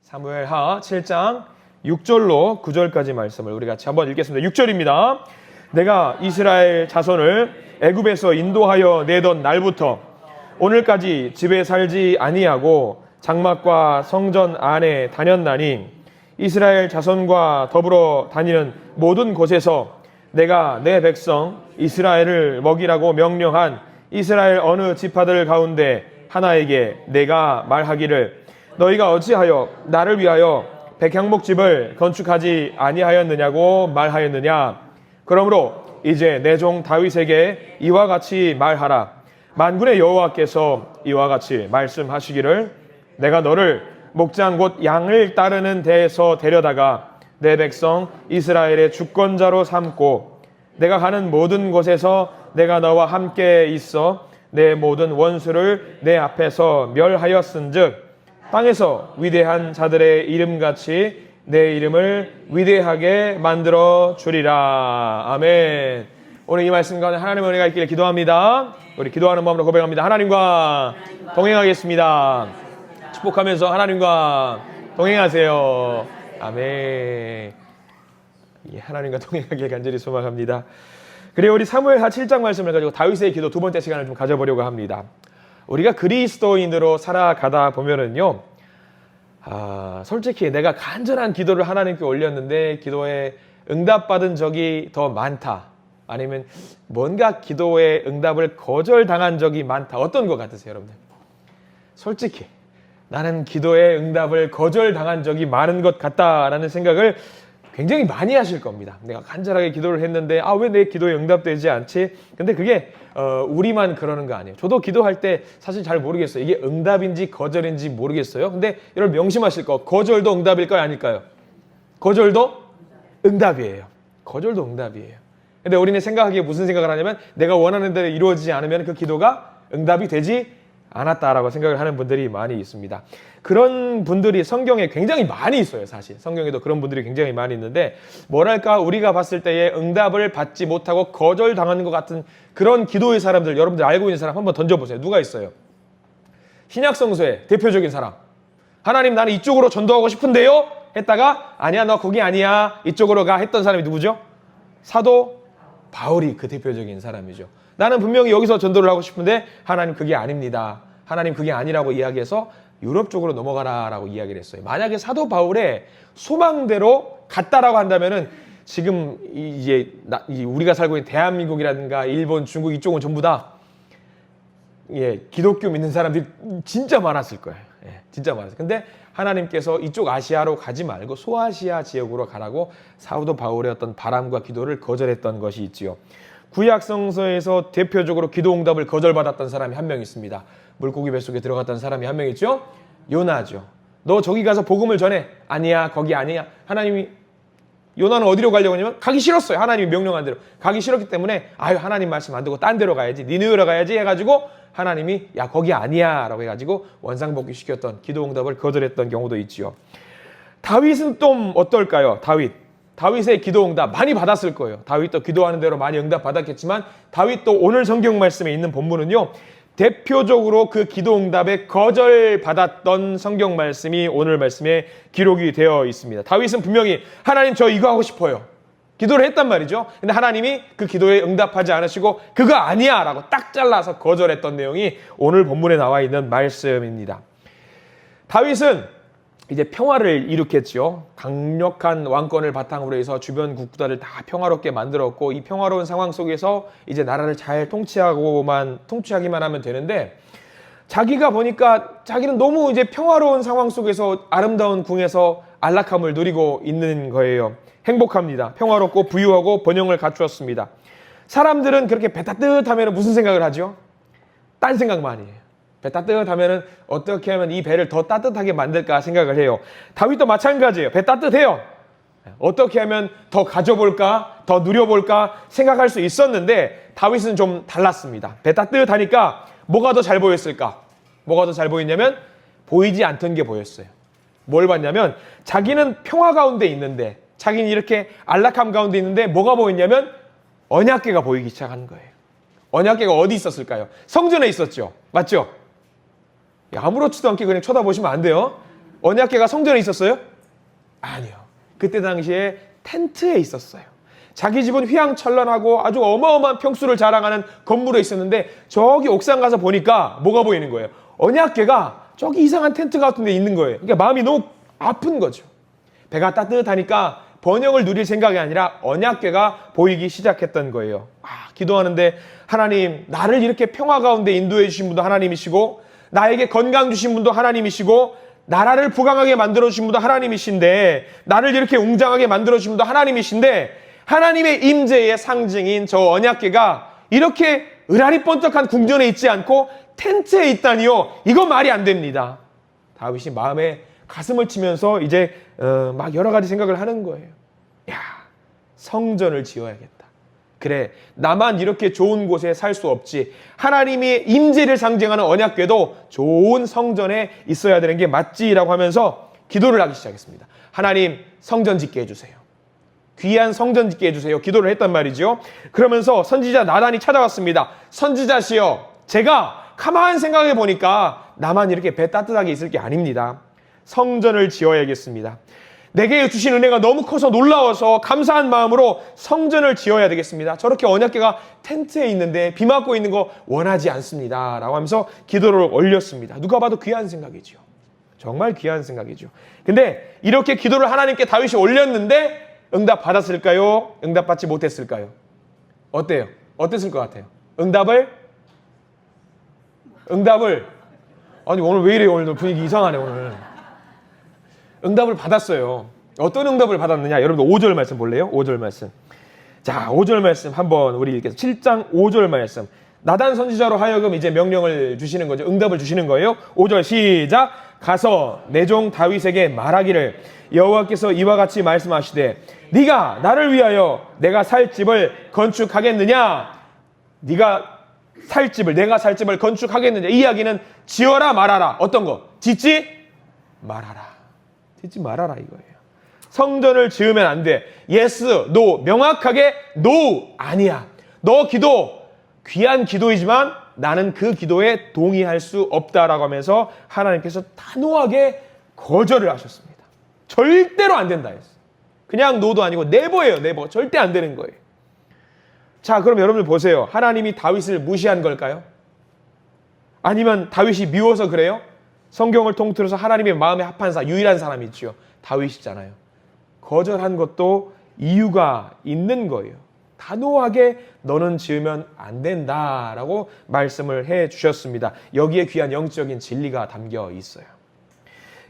사무엘하 7장 6절로 9절까지 말씀을 우리 같이 한번 읽겠습니다. 6절입니다. 내가 이스라엘 자손을 애굽에서 인도하여 내던 날부터 오늘까지 집에 살지 아니하고 장막과 성전 안에 다녔나니 이스라엘 자손과 더불어 다니는 모든 곳에서 내가 내 백성 이스라엘을 먹이라고 명령한 이스라엘 어느 지파들 가운데 하나에게 내가 말하기를 너희가 어찌하여 나를 위하여 백향목집을 건축하지 아니하였느냐고 말하였느냐. 그러므로 이제 내 종 다윗에게 이와 같이 말하라. 만군의 여호와께서 이와 같이 말씀하시기를 내가 너를 목장 곧 양을 따르는 데에서 데려다가 내 백성 이스라엘의 주권자로 삼고 내가 가는 모든 곳에서 내가 너와 함께 있어 내 모든 원수를 내 앞에서 멸하였은즉 땅에서 위대한 자들의 이름같이 내 이름을 위대하게 만들어 주리라. 아멘. 오늘 이 말씀 가운데 하나님의 은혜가 있기를 기도합니다. 우리 기도하는 마음으로 고백합니다. 하나님과 동행하겠습니다. 축복하면서 하나님과 동행하세요. 아멘. 하나님과 동행하길 간절히 소망합니다. 그리고 우리 사무엘하 7장 말씀을 가지고 다윗의 기도 두 번째 시간을 좀 가져보려고 합니다. 우리가 그리스도인으로 살아가다 보면은요, 솔직히 내가 간절한 기도를 하나님께 올렸는데 기도에 응답받은 적이 더 많다. 아니면 뭔가 기도에 응답을 거절당한 적이 많다. 어떤 것 같으세요, 여러분들? 솔직히 나는 기도에 응답을 거절당한 적이 많은 것 같다라는 생각을 굉장히 많이 하실 겁니다. 내가 간절하게 기도를 했는데 왜 내 기도에 응답되지 않지? 근데 그게 우리만 그러는 거 아니에요. 저도 기도할 때 사실 잘 모르겠어요. 이게 응답인지 거절인지 모르겠어요. 근데 여러분 명심하실 거, 거절도 응답일까요? 아닐까요? 거절도 응답이에요. 거절도 응답이에요. 근데 우리는 생각하기에 무슨 생각을 하냐면 내가 원하는 대로 이루어지지 않으면 그 기도가 응답이 되지 않았다라고 생각을 하는 분들이 많이 있습니다. 그런 분들이 성경에 굉장히 많이 있어요. 사실 성경에도 그런 분들이 굉장히 많이 있는데 뭐랄까 우리가 봤을 때에 응답을 받지 못하고 거절당하는 것 같은 그런 기도의 사람들, 여러분들 알고 있는 사람 한번 던져보세요. 누가 있어요? 신약 성서의 대표적인 사람. 하나님 나는 이쪽으로 전도하고 싶은데요? 했다가 아니야 너 거기 아니야 이쪽으로 가 했던 사람이 누구죠? 사도 바울이 그 대표적인 사람이죠. 나는 분명히 여기서 전도를 하고 싶은데 하나님 그게 아닙니다. 하나님 그게 아니라고 이야기해서 유럽 쪽으로 넘어가라라고 이야기를 했어요. 만약에 사도 바울의 소망대로 갔다라고 한다면은 지금 이제 우리가 살고 있는 대한민국이라든가 일본, 중국 이쪽은 전부 다 기독교 믿는 사람들이 진짜 많았을 거예요. 진짜 많았어요. 근데 하나님께서 이쪽 아시아로 가지 말고 소아시아 지역으로 가라고 사도 바울의 어떤 바람과 기도를 거절했던 것이 있지요. 구약 성서에서 대표적으로 기도 응답을 거절받았던 사람이 한 명 있습니다. 물고기 뱃속에 들어갔던 사람이 한 명 있죠? 요나죠. 너 저기 가서 복음을 전해. 아니야 거기 아니야. 하나님이 요나는 어디로 가려고 하냐면 가기 싫었어요. 하나님이 명령한 대로. 가기 싫었기 때문에 하나님 말씀 안 듣고 딴 데로 가야지. 니느웨로 가야지 해가지고 하나님이 야 거기 아니야 라고 해가지고 원상복귀시켰던 기도 응답을 거절했던 경우도 있지요. 다윗은 또 어떨까요? 다윗의 기도 응답 많이 받았을 거예요. 다윗도 기도하는 대로 많이 응답 받았겠지만 다윗도 오늘 성경 말씀에 있는 본문은요. 대표적으로 그 기도 응답에 거절받았던 성경 말씀이 오늘 말씀에 기록이 되어 있습니다. 다윗은 분명히 하나님 저 이거 하고 싶어요. 기도를 했단 말이죠. 근데 하나님이 그 기도에 응답하지 않으시고 그거 아니야 라고 딱 잘라서 거절했던 내용이 오늘 본문에 나와 있는 말씀입니다. 다윗은 이제 평화를 일으켰죠. 강력한 왕권을 바탕으로 해서 주변 국가를 다 평화롭게 만들었고 이 평화로운 상황 속에서 이제 나라를 잘 통치하기만 하면 되는데 자기가 보니까 자기는 너무 이제 평화로운 상황 속에서 아름다운 궁에서 안락함을 누리고 있는 거예요. 행복합니다. 평화롭고 부유하고 번영을 갖추었습니다. 사람들은 그렇게 배 따뜻하면 무슨 생각을 하죠? 딴 생각만 해요. 배 따뜻하면 어떻게 하면 이 배를 더 따뜻하게 만들까 생각을 해요. 다윗도 마찬가지예요. 배 따뜻해요. 어떻게 하면 더 가져볼까, 더 누려볼까 생각할 수 있었는데 다윗은 좀 달랐습니다. 배 따뜻하니까 뭐가 더 잘 보였을까? 뭐가 더 잘 보였냐면 보이지 않던 게 보였어요. 뭘 봤냐면 자기는 평화 가운데 있는데 자기는 이렇게 안락함 가운데 있는데 뭐가 보였냐면 언약궤가 보이기 시작하는 거예요. 언약궤가 어디 있었을까요? 성전에 있었죠. 맞죠? 아무렇지도 않게 그냥 쳐다보시면 안 돼요. 언약궤가 성전에 있었어요? 아니요. 그때 당시에 텐트에 있었어요. 자기 집은 휘황찬란하고 아주 어마어마한 평수를 자랑하는 건물에 있었는데 저기 옥상 가서 보니까 뭐가 보이는 거예요? 언약궤가 저기 이상한 텐트 같은 데 있는 거예요. 그러니까 마음이 너무 아픈 거죠. 배가 따뜻하니까 번영을 누릴 생각이 아니라 언약궤가 보이기 시작했던 거예요. 기도하는데 하나님, 나를 이렇게 평화 가운데 인도해 주신 분도 하나님이시고 나에게 건강 주신 분도 하나님이시고 나라를 부강하게 만들어 주신 분도 하나님이신데 나를 이렇게 웅장하게 만들어 주신 분도 하나님이신데 하나님의 임재의 상징인 저 언약궤가 이렇게 으라리번쩍한 궁전에 있지 않고 텐트에 있다니요. 이건 말이 안 됩니다. 다윗이 마음에 가슴을 치면서 이제 막 여러 가지 생각을 하는 거예요. 야, 성전을 지어야겠다. 그래, 나만 이렇게 좋은 곳에 살 수 없지. 하나님의 임재를 상징하는 언약궤도 좋은 성전에 있어야 되는 게 맞지라고 하면서 기도를 하기 시작했습니다. 하나님, 성전 짓게 해주세요. 귀한 성전 짓게 해주세요. 기도를 했단 말이죠. 그러면서 선지자 나단이 찾아왔습니다. 선지자시여, 제가 가만 생각해 보니까 나만 이렇게 배 따뜻하게 있을 게 아닙니다. 성전을 지어야겠습니다. 내게 주신 은혜가 너무 커서 놀라워서 감사한 마음으로 성전을 지어야 되겠습니다. 저렇게 언약궤가 텐트에 있는데 비 맞고 있는 거 원하지 않습니다. 라고 하면서 기도를 올렸습니다. 누가 봐도 귀한 생각이죠. 정말 귀한 생각이죠. 근데 이렇게 기도를 하나님께 다윗이 올렸는데 응답 받았을까요? 응답 받지 못했을까요? 어때요? 어땠을 것 같아요? 응답을 아니 오늘 왜 이래요? 오늘 분위기 이상하네 오늘. 응답을 받았어요. 어떤 응답을 받았느냐? 여러분들 5절 말씀 볼래요? 5절 말씀. 자, 5절 말씀 한번 우리 읽겠습니다. 7장 5절 말씀. 나단 선지자로 하여금 이제 명령을 주시는 거죠. 응답을 주시는 거예요. 5절 시작. 가서 내 종 다윗에게 말하기를 여호와께서 이와 같이 말씀하시되 네가 나를 위하여 내가 살 집을 건축하겠느냐? 내가 살 집을 건축하겠느냐? 이 이야기는 지어라 말아라. 어떤 거? 짓지 말아라. 짓지 말아라 이거예요. 성전을 지으면 안 돼. yes, no. 명확하게 no, 아니야. 너 기도 귀한 기도이지만 나는 그 기도에 동의할 수 없다라고 하면서 하나님께서 단호하게 거절을 하셨습니다. 절대로 안 된다 했어요. 그냥 no도 아니고 never예요. never. 절대 안 되는 거예요. 자, 그럼 여러분들 보세요. 하나님이 다윗을 무시한 걸까요? 아니면 다윗이 미워서 그래요? 성경을 통틀어서 하나님의 마음에 합한 유일한 사람이 있죠. 다윗이잖아요. 거절한 것도 이유가 있는 거예요. 단호하게 너는 지으면 안 된다라고 말씀을 해 주셨습니다. 여기에 귀한 영적인 진리가 담겨 있어요.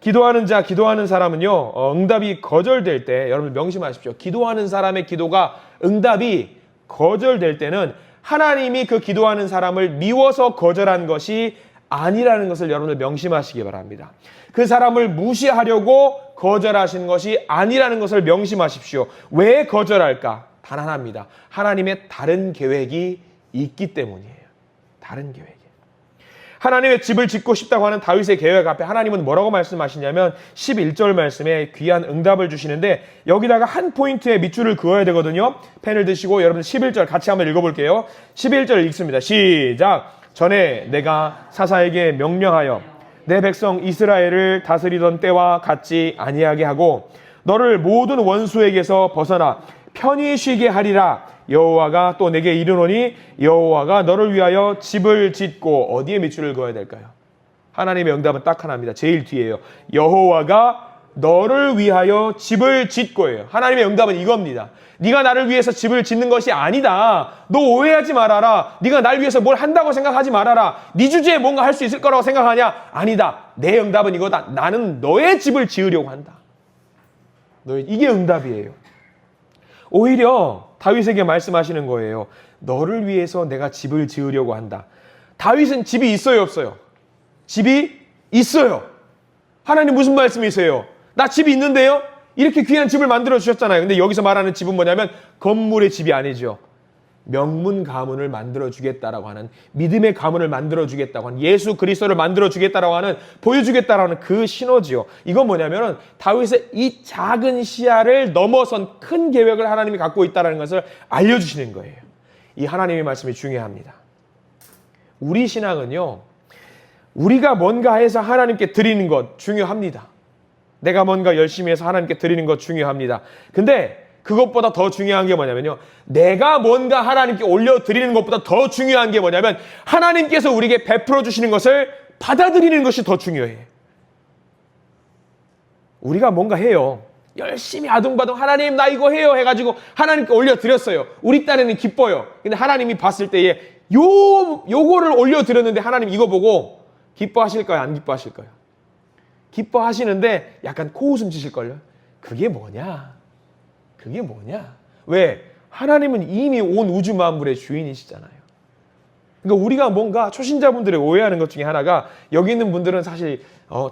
기도하는 사람은요, 응답이 거절될 때, 여러분 명심하십시오. 기도하는 사람의 기도가 응답이 거절될 때는 하나님이 그 기도하는 사람을 미워서 거절한 것이 아니라는 것을 여러분들 명심하시기 바랍니다. 그 사람을 무시하려고 거절하신 것이 아니라는 것을 명심하십시오. 왜 거절할까? 단 하나입니다. 하나님의 다른 계획이 있기 때문이에요. 다른 계획이. 하나님의 집을 짓고 싶다고 하는 다윗의 계획 앞에 하나님은 뭐라고 말씀하시냐면 11절 말씀에 귀한 응답을 주시는데 여기다가 한 포인트에 밑줄을 그어야 되거든요. 펜을 드시고 여러분 11절 같이 한번 읽어볼게요. 11절 읽습니다. 시작. 전에 내가 사사에게 명령하여 내 백성 이스라엘을 다스리던 때와 같지 아니하게 하고 너를 모든 원수에게서 벗어나 편히 쉬게 하리라. 여호와가 또 내게 이르노니 여호와가 너를 위하여 집을 짓고 어디에 밑줄을 그어야 될까요? 하나님의 응답은 딱 하나입니다. 제일 뒤에요. 여호와가 너를 위하여 집을 짓고예요. 하나님의 응답은 이겁니다. 네가 나를 위해서 집을 짓는 것이 아니다. 너 오해하지 말아라. 네가 날 위해서 뭘 한다고 생각하지 말아라. 네 주제에 뭔가 할 수 있을 거라고 생각하냐? 아니다. 내 응답은 이거다. 나는 너의 집을 지으려고 한다. 이게 응답이에요. 오히려 다윗에게 말씀하시는 거예요. 너를 위해서 내가 집을 지으려고 한다. 다윗은 집이 있어요, 없어요? 집이 있어요. 하나님 무슨 말씀이세요? 나 집이 있는데요? 이렇게 귀한 집을 만들어 주셨잖아요. 근데 여기서 말하는 집은 뭐냐면 건물의 집이 아니죠. 명문 가문을 만들어 주겠다라고 하는, 믿음의 가문을 만들어 주겠다고 하는, 예수 그리스도를 만들어 주겠다라고 하는, 보여주겠다라고 하는 그 신호지요. 이건 뭐냐면은 다윗의 이 작은 시야를 넘어선 큰 계획을 하나님이 갖고 있다는 것을 알려주시는 거예요. 이 하나님의 말씀이 중요합니다. 우리 신앙은요, 우리가 뭔가 해서 하나님께 드리는 것 중요합니다. 내가 뭔가 열심히 해서 하나님께 드리는 것 중요합니다. 근데 그것보다 더 중요한 게 뭐냐면요. 내가 뭔가 하나님께 올려드리는 것보다 더 중요한 게 뭐냐면 하나님께서 우리에게 베풀어 주시는 것을 받아들이는 것이 더 중요해요. 우리가 뭔가 해요. 열심히 아둥바둥 하나님 나 이거 해요 해가지고 하나님께 올려드렸어요. 우리 딴에는 기뻐요. 근데 하나님이 봤을 때에 요거를 올려드렸는데 하나님 이거 보고 기뻐하실까요? 안 기뻐하실까요? 기뻐하시는데 약간 코웃음 치실걸요? 그게 뭐냐? 그게 뭐냐? 왜? 하나님은 이미 온 우주 만물의 주인이시잖아요. 그러니까 우리가 뭔가 초신자분들이 오해하는 것 중에 하나가 여기 있는 분들은 사실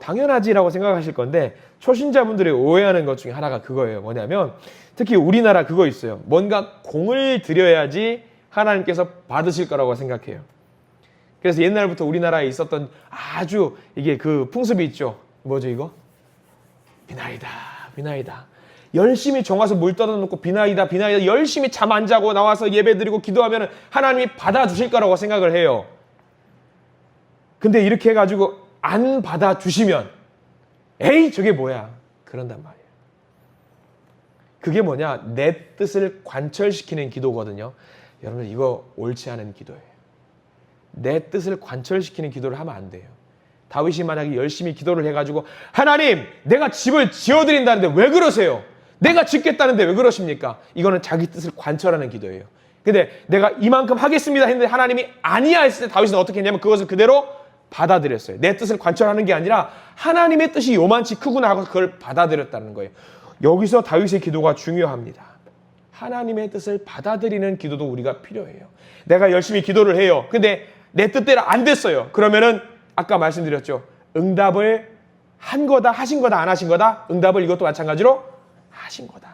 당연하지라고 생각하실 건데 초신자분들이 오해하는 것 중에 하나가 그거예요. 뭐냐면 특히 우리나라 그거 있어요. 뭔가 공을 들여야지 하나님께서 받으실 거라고 생각해요. 그래서 옛날부터 우리나라에 있었던 아주 이게 그 풍습이 있죠. 뭐죠 이거? 비나이다 비나이다. 열심히 정화서 물 떠다놓고 비나이다 비나이다 열심히 잠 안 자고 나와서 예배드리고 기도하면 하나님이 받아주실 거라고 생각을 해요. 근데 이렇게 해가지고 안 받아주시면 에이 저게 뭐야 그런단 말이에요. 그게 뭐냐 내 뜻을 관철시키는 기도거든요. 여러분 이거 옳지 않은 기도예요. 내 뜻을 관철시키는 기도를 하면 안 돼요. 다윗이 만약에 열심히 기도를 해가지고 하나님 내가 집을 지어드린다는데 왜 그러세요? 내가 짓겠다는데 왜 그러십니까? 이거는 자기 뜻을 관철하는 기도예요. 근데 내가 이만큼 하겠습니다 했는데 하나님이 아니야 했을 때 다윗은 어떻게 했냐면 그것을 그대로 받아들였어요. 내 뜻을 관철하는 게 아니라 하나님의 뜻이 요만치 크구나 하고 그걸 받아들였다는 거예요. 여기서 다윗의 기도가 중요합니다. 하나님의 뜻을 받아들이는 기도도 우리가 필요해요. 내가 열심히 기도를 해요. 근데 내 뜻대로 안 됐어요. 그러면은 아까 말씀드렸죠. 응답을 한 거다, 하신 거다, 안 하신 거다. 응답을 이것도 마찬가지로 하신 거다.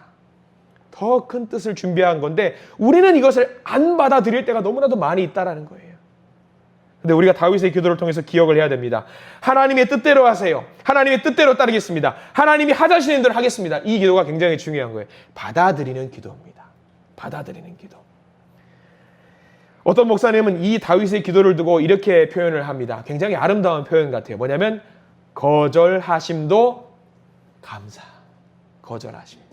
더 큰 뜻을 준비한 건데 우리는 이것을 안 받아들일 때가 너무나도 많이 있다라는 거예요. 근데 우리가 다윗의 기도를 통해서 기억을 해야 됩니다. 하나님의 뜻대로 하세요. 하나님의 뜻대로 따르겠습니다. 하나님이 하자시는 대로 하겠습니다. 이 기도가 굉장히 중요한 거예요. 받아들이는 기도입니다. 받아들이는 기도. 어떤 목사님은 이 다윗의 기도를 두고 이렇게 표현을 합니다. 굉장히 아름다운 표현 같아요. 뭐냐면 거절하심도 감사. 거절하심도.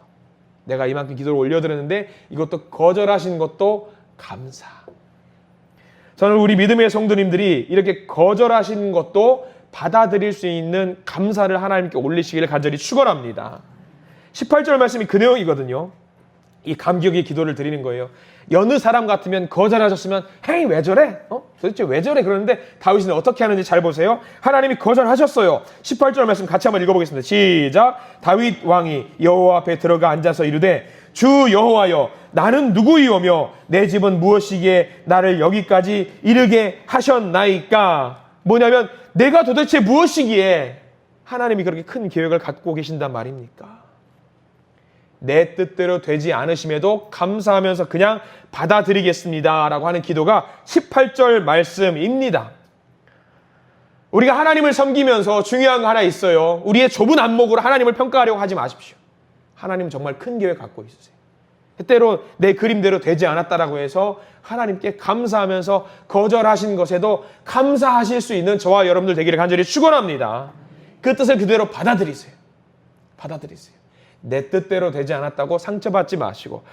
내가 이만큼 기도를 올려드렸는데 이것도 거절하신 것도 감사. 저는 우리 믿음의 성도님들이 이렇게 거절하신 것도 받아들일 수 있는 감사를 하나님께 올리시기를 간절히 축원합니다. 18절 말씀이 그 내용이거든요. 이 감격의 기도를 드리는 거예요. 여느 사람 같으면 거절하셨으면 헤이 왜 저래? 도대체 왜 저래? 그러는데 다윗은 어떻게 하는지 잘 보세요. 하나님이 거절하셨어요. 18절 말씀 같이 한번 읽어보겠습니다. 시작. 다윗 왕이 여호와 앞에 들어가 앉아서 이르되 주 여호와여 나는 누구이오며 내 집은 무엇이기에 나를 여기까지 이르게 하셨나이까. 뭐냐면 내가 도대체 무엇이기에 하나님이 그렇게 큰 계획을 갖고 계신단 말입니까? 내 뜻대로 되지 않으심에도 감사하면서 그냥 받아들이겠습니다 라고 하는 기도가 18절 말씀입니다. 우리가 하나님을 섬기면서 중요한 거 하나 있어요. 우리의 좁은 안목으로 하나님을 평가하려고 하지 마십시오. 하나님은 정말 큰 계획 갖고 있으세요. 때로 내 그림대로 되지 않았다라고 해서 하나님께 감사하면서 거절하신 것에도 감사하실 수 있는 저와 여러분들 되기를 간절히 축원합니다. 그 뜻을 그대로 받아들이세요. 받아들이세요. 내 뜻대로 되지 않았다고 상처받지 마시고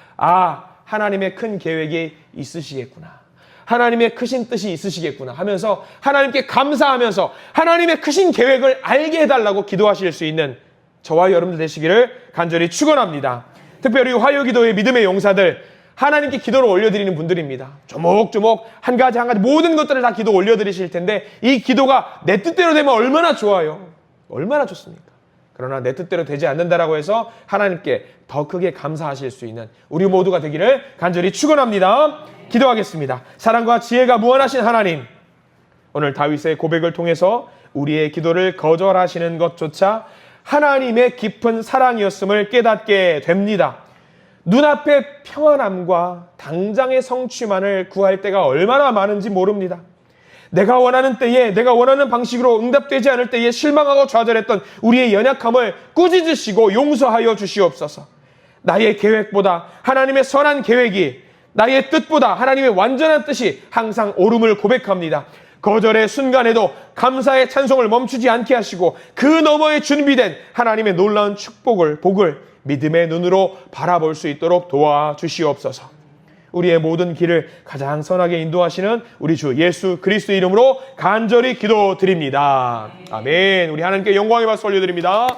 하나님의 큰 계획이 있으시겠구나. 하나님의 크신 뜻이 있으시겠구나 하면서 하나님께 감사하면서 하나님의 크신 계획을 알게 해달라고 기도하실 수 있는 저와 여러분들 되시기를 간절히 축원합니다. 특별히 화요기도의 믿음의 용사들 하나님께 기도를 올려드리는 분들입니다. 조목조목 한 가지 모든 것들을 다 기도 올려드리실 텐데 이 기도가 내 뜻대로 되면 얼마나 좋아요. 얼마나 좋습니까? 그러나 내 뜻대로 되지 않는다라고 해서 하나님께 더 크게 감사하실 수 있는 우리 모두가 되기를 간절히 축원합니다. 기도하겠습니다. 사랑과 지혜가 무한하신 하나님, 오늘 다윗의 고백을 통해서 우리의 기도를 거절하시는 것조차 하나님의 깊은 사랑이었음을 깨닫게 됩니다. 눈앞의 평안함과 당장의 성취만을 구할 때가 얼마나 많은지 모릅니다. 내가 원하는 때에 내가 원하는 방식으로 응답되지 않을 때에 실망하고 좌절했던 우리의 연약함을 꾸짖으시고 용서하여 주시옵소서. 나의 계획보다 하나님의 선한 계획이 나의 뜻보다 하나님의 완전한 뜻이 항상 옳음을 고백합니다. 거절의 순간에도 감사의 찬송을 멈추지 않게 하시고 그 너머에 준비된 하나님의 놀라운 축복을, 복을 믿음의 눈으로 바라볼 수 있도록 도와주시옵소서. 우리의 모든 길을 가장 선하게 인도하시는 우리 주 예수 그리스도의 이름으로 간절히 기도드립니다. 아멘. 우리 하나님께 영광의 박수 올려드립니다.